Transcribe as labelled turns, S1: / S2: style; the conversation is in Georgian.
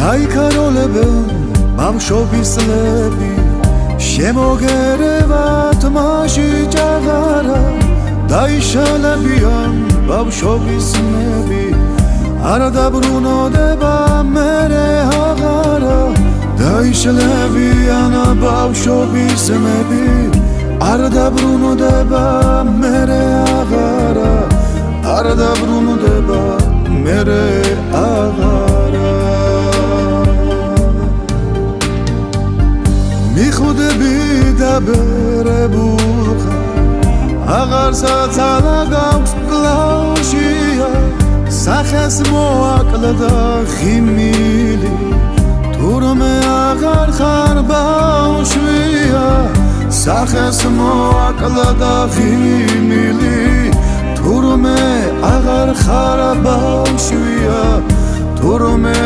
S1: დაიქაროლებენ ბავშვობის წლები შემოგერევათ მასში ჭაღარა დაიშალებიან ბავშვობის ძმები არ დაბრუნდება მერე აღარა დაიშალებიან ბავშვობის ძმები არ დაბრუნდება მერე აღარა არ დაბრუნდება მერე აღარა მიხუდები დაბერებულ აღარ საცალა გაქვს კლავშია სახეს მოაკლდა ხიმილი თურმე აღარ ხარ ბავშვია სახეს მოაკლდა ხიმილი თურმე აღარ ხარ ბავშვია თურმე